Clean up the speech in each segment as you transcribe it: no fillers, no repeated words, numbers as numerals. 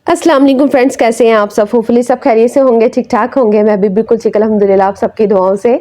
अस्सलाम वालेकुम फ्रेंड्स, कैसे हैं आप सब। होपफुली सब खैरियत से होंगे, ठीक ठाक होंगे। मैं भी बिल्कुल ठीक अल्हम्दुलिल्लाह, आप सबकी दुआओं से।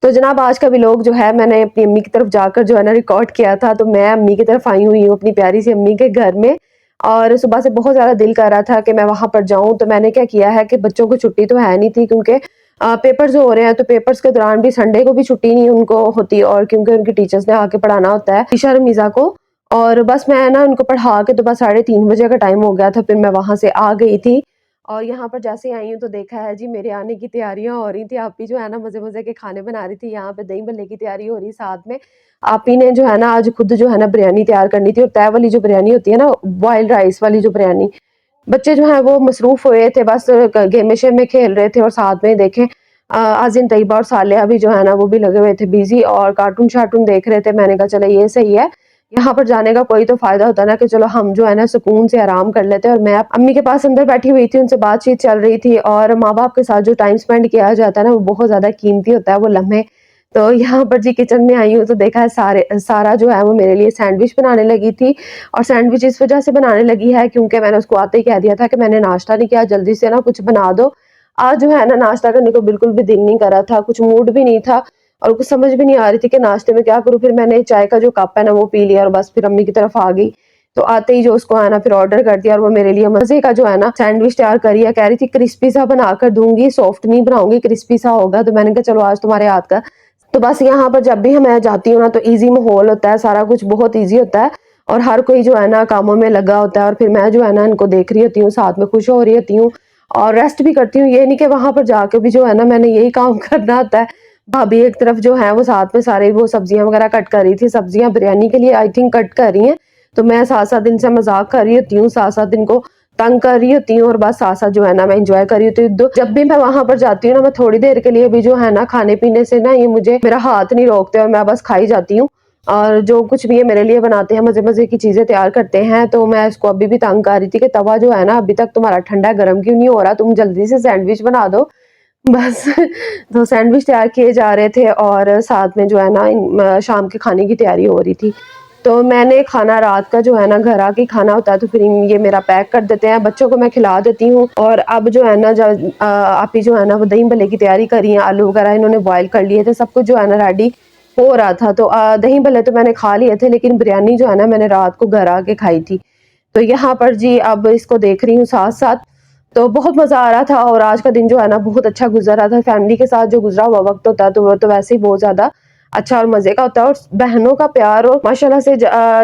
तो जनाब आज का व्लॉग जो है मैंने अपनी अम्मी की तरफ जाकर जो है ना रिकॉर्ड किया था। तो मैं अम्मी की तरफ आई हुई हूँ अपनी प्यारी सी अम्मी के घर में, और सुबह से बहुत ज़्यादा दिल कर रहा था कि मैं वहाँ पर जाऊँ। तो मैंने क्या किया है कि बच्चों को छुट्टी तो है नहीं थी, क्योंकि पेपर्स हो रहे हैं, तो पेपर्स के दौरान भी संडे को भी छुट्टी नहीं उनको होती, और क्योंकि उनकी टीचर्स ने आके पढ़ाना होता है ईशा रमीज़ा को। और बस मैं ना उनको पढ़ा के तो बस 3:30 बजे का टाइम हो गया था, फिर मैं वहाँ से आ गई थी। और यहाँ पर जैसे ही आई हूँ तो देखा है जी मेरे आने की तैयारियाँ हो रही थी। आप ही जो है ना मज़े-मज़े के खाने बना रही थी, यहाँ पे दही भल्ले की तैयारी हो रही साथ में। आप ही ने जो है ना आज खुद जो है ना बिरयानी तैयार करनी थी, और तय वाली जो बिरयानी होती है ना, बॉइल्ड राइस वाली जो बिरयानी। बच्चे जो हैं वो मसरूफ़ हुए थे, बस गेम-शेम में खेल रहे थे, और साथ में देखें आज़िन, तैयबा और सालेहा भी जो है ना वो भी लगे हुए थे बिज़ी, और कार्टून-शार्टून देख रहे थे। मैंने कहा चलो ये सही है, यहाँ पर जाने का कोई तो फ़ायदा होता है ना, कि चलो हम जो है ना सुकून से आराम कर लेते हैं। और मैं अम्मी के पास अंदर बैठी हुई थी, उनसे बातचीत चल रही थी, और माँ-बाप के साथ जो टाइम स्पेंड किया जाता है ना, वो बहुत ज़्यादा कीमती होता है वो लम्हे। तो यहाँ पर जी किचन में आई हूँ तो देखा है सारा जो है वो मेरे लिए सैंडविच बनाने लगी थी। और सैंडविच इस वजह से बनाने लगी है क्योंकि मैंने उसको आते ही कह दिया था कि मैंने नाश्ता नहीं किया, जल्दी से ना कुछ बना दो। आज जो है ना नाश्ता करने को बिल्कुल भी दिल नहीं कर रहा था, कुछ मूड भी नहीं था, और कुछ समझ भी नहीं आ रही थी कि नाश्ते में क्या करूँ। फिर मैंने चाय का जो कप है ना वो पी लिया, और बस फिर अम्मी की तरफ आ गई। तो आते ही जो उसको है ना फिर ऑर्डर कर दिया, और वो मेरे लिए मज़े का जो है ना सैंडविच तैयार करी है। कह रही थी क्रिस्पी सा बनाकर दूँगी, सॉफ्ट नहीं बनाऊँगी, क्रिस्पी सा होगा। तो मैंने कहा चलो आज तुम्हारे हाथ का। तो बस यहाँ पर जब भी मैं जाती हूँ ना तो ईज़ी माहौल होता है, सारा कुछ बहुत ईज़ी होता है, और हर कोई जो है ना कामों में लगा होता है, और फिर मैं जो है ना इनको देख रही होती हूँ, साथ में खुश हो रही होती हूँ, और रेस्ट भी करती हूँ। ये नहीं कि वहाँ पर जाके भी जो है ना मैंने यही काम करना होता है। भाभी एक तरफ जो है वो साथ में सारे वो सब्जियाँ वगैरह कट कर रही थी, सब्जियाँ बिरयानी के लिए आई थिंक कट कर रही हैं। तो मैं साथ-साथ इनसे मज़ाक कर रही होती हूँ, साथ-साथ इनको तंग कर रही होती हूँ, और बस साथ-साथ जो है ना मैं एन्जॉय कर रही होती हूँ। जब भी मैं वहाँ पर जाती हूँ ना, मैं थोड़ी देर के लिए भी जो है ना खाने-पीने से ना ये मुझे मेरा हाथ नहीं रोकते, और मैं बस खाई जाती हूँ। और जो कुछ भी ये मेरे लिए बनाते हैं, मज़े-मज़े की चीज़ें तैयार करते हैं, तो मैं इसको अभी भी तंग कर रही थी कि तवा जो है ना अभी तक तुम्हारा ठंडा है, गरम क्यों नहीं हो रहा? तुम जल्दी से सैंडविच बना दो। बस तो सैंडविच तैयार किए जा रहे थे, और साथ में जो है ना शाम के खाने की तैयारी हो रही थी। तो मैंने खाना रात का जो है ना घर आके खाना होता है, तो फिर ये मेरा पैक कर देते हैं, बच्चों को मैं खिला देती हूँ। और अब जो है ना आप ही जो है ना वो दही भल्ले की तैयारी करी है, आलू वगैरह इन्होंने बॉयल कर लिए थे, सब कुछ जो है ना रेडी हो रहा था। तो दही भल्ले तो मैंने खा लिए थे, लेकिन बिरयानी जो है ना मैंने रात को घर आके खाई थी। तो यहाँ पर जी अब इसको देख रही हूँ साथ-साथ, तो बहुत मज़ा आ रहा था, और आज का दिन जो है ना बहुत अच्छा गुज़र रहा था। फैमिली के साथ जो गुज़रा हुआ वक़्त होता है तो वो तो वैसे ही बहुत ज़्यादा अच्छा और मज़े का होता है, और बहनों का प्यार, और माशाल्लाह से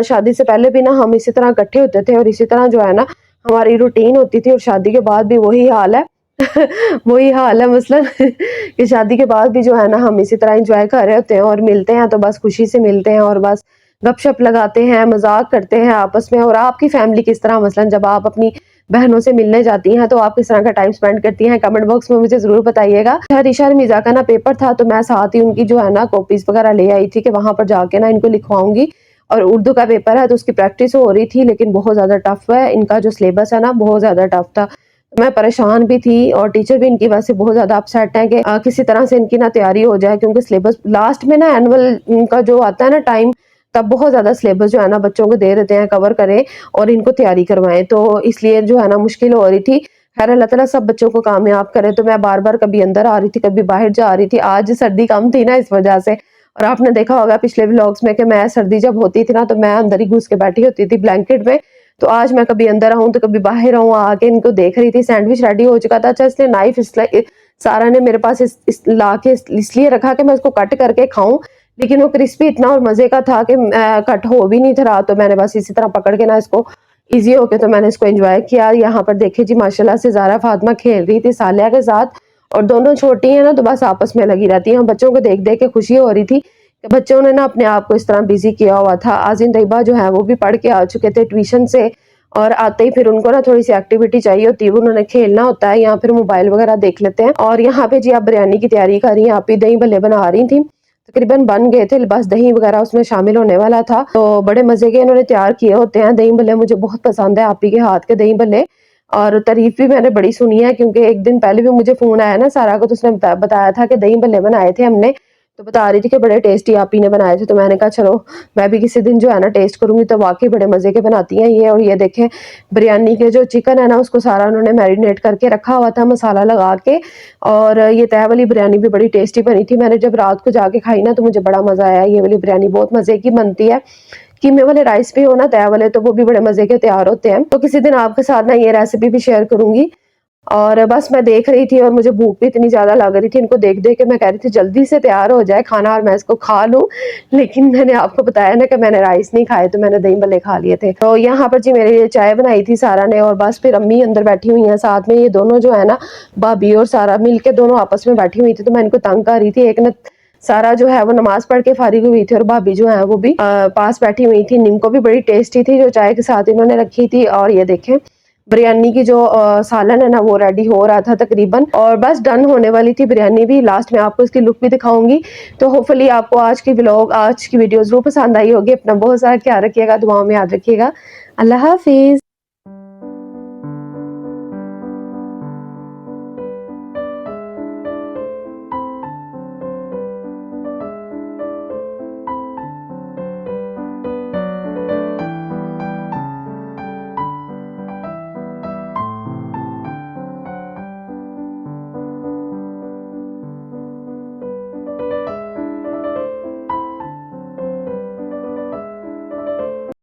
शादी से पहले भी ना हम इसी तरह इकट्ठे होते थे, और इसी तरह जो है ना हमारी रूटीन होती थी, और शादी के बाद भी वही हाल है। वही हाल है मसलन कि शादी के बाद भी जो है ना हम इसी तरह एंजॉय कर रहे होते हैं, और मिलते हैं तो बस खुशी से मिलते हैं, और बस गपशप लगाते हैं, मज़ाक करते हैं आपस में। और आपकी फैमिली किस तरह, मसलन जब आप अपनी बहनों से मिलने जाती हैं तो आप किस तरह का टाइम स्पेंड करती हैं? कमेंट बॉक्स में मुझे ज़रूर बताइएगा। ईशा रमीज़ा का ना पेपर था, तो मैं साथ ही उनकी जो है ना कॉपीज़ वगैरह ले आई थी कि वहाँ पर जाके ना इनको लिखवाऊँगी। और उर्दू का पेपर है तो उसकी प्रैक्टिस हो रही थी, लेकिन बहुत ज़्यादा टफ है, इनका जो सिलेबस है ना बहुत ज़्यादा टफ था। मैं परेशान भी थी, और टीचर भी इनकी वजह से बहुत ज़्यादा अपसेट हैं कि किसी तरह से इनकी ना तैयारी हो जाए, क्योंकि सिलेबस लास्ट में ना एनुअल इनका जो आता है ना टाइम, तब बहुत ज़्यादा सिलेबस जो है ना बच्चों को दे देते हैं कवर करें, और इनको तैयारी करवाएँ, तो इसलिए जो है ना मुश्किल हो रही थी। खैर अल्लाह ताला सब बच्चों को कामयाब करे। तो मैं बार-बार कभी अंदर आ रही थी, कभी बाहर जा रही थी। आज सर्दी कम थी ना इस वजह से, और आपने देखा होगा पिछले व्लॉग्स में कि मैं सर्दी जब होती थी ना तो मैं अंदर ही घुस के बैठी होती थी ब्लैंकेट में। तो आज मैं कभी अंदर आऊँ तो कभी बाहर आऊँ, आके इनको देख रही थी। सैंडविच रेडी हो चुका था। अच्छा इसलिए नाइफ इसलिए सारा ने मेरे पास इस ला के इसलिए रखा कि मैं इसको कट करके खाऊँ, लेकिन वो क्रिस्पी इतना और मज़े का था कि कट हो भी नहीं रहा, तो मैंने बस इसी तरह पकड़ के ना इसको ईज़ी हो के तो मैंने इसको एन्जॉय किया। यहाँ पर देखिए जी माशाल्लाह से ज़ारा फ़ातिमा खेल रही थी सालिया के साथ, और दोनों छोटी हैं ना तो बस आपस में लगी रहती हैं। बच्चों को देख-देख के खुशी हो रही थी कि बच्चों ने ना अपने आप को इस तरह बिज़ी किया हुआ था। आज़िन तैयबा जो है वो भी पढ़ के आ चुके थे ट्यूशन से, और आते ही फिर उनको ना थोड़ी-सी एक्टिविटी चाहिए होती है, उन्होंने खेलना होता है, या फिर मोबाइल वगैरह देख लेते हैं। और यहाँ पे जी आप बिरयानी की तैयारी कर रही हैं, आप ही दही भल्ले बना रही थी। तकरीबन बन गए थे, बस दही वगैरह उसमें शामिल होने वाला था। तो बड़े मज़े के इन्होंने तैयार किए होते हैं दही भल्ले, मुझे बहुत पसंद है आप ही के हाथ के दही भल्ले। और तारीफ़ भी मैंने बड़ी सुनी है, क्योंकि एक दिन पहले भी मुझे फ़ोन आया ना सारा को, तो उसने बताया था कि दही भल्ले बनाए थे हमने। तो बता रही थी कि बड़े टेस्टी आप ही ने बनाए थे। तो मैंने कहा चलो मैं भी किसी दिन जो है ना टेस्ट करूँगी, तो वाक़ई बड़े मज़े के बनाती हैं ये। और ये देखें बिरयानी के जो चिकन है ना उसको सारा उन्होंने मैरिनेट करके रखा हुआ था मसाला लगा के। और ये तह वाली बिरयानी भी बड़ी टेस्टी बनी थी। मैंने जब रात को जाके खाई ना तो मुझे बड़ा मज़ा आया। ये वाली बिरयानी बहुत मज़े की बनती है। कीमे वाले राइस भी हो ना तह वाले, तो वो भी बड़े मज़े के तैयार होते हैं। तो किसी दिन आपके साथ ना ये रेसिपी भी शेयर करूँगी। और बस मैं देख रही थी और मुझे भूख भी इतनी ज़्यादा लग रही थी, इनको देख-देख के मैं कह रही थी जल्दी से तैयार हो जाए खाना और मैं इसको खा लूँ। लेकिन मैंने आपको बताया ना कि मैंने राइस नहीं खाए, तो मैंने दही भल्ले खा लिए थे। तो यहाँ पर जी मेरे लिए चाय बनाई थी सारा ने, और बस फिर अम्मी अंदर बैठी हुई हैं साथ में। ये दोनों जो है ना भाभी और सारा मिल के दोनों आपस में बैठी हुई थी, तो मैं इनको तंग कर रही थी। एक ना सारा जो है वो नमाज़ पढ़ के फारिग हुई थी और भाभी जो है वो भी पास बैठी हुई थी। नीमको भी बड़ी टेस्टी थी जो चाय के साथ इन्होंने रखी थी। और ये देखें बिरयानी की जो सालन है ना वो रेडी हो रहा था तकरीबन, और बस डन होने वाली थी बिरयानी भी। लास्ट में आपको इसकी लुक भी दिखाऊंगी। तो होपफुली आपको आज की व्लॉग, आज की वीडियो जरूर पसंद आई होगी। अपना बहुत सारा ख्याल रखिएगा, दुआओं में याद रखिएगा। अल्लाह हाफिज।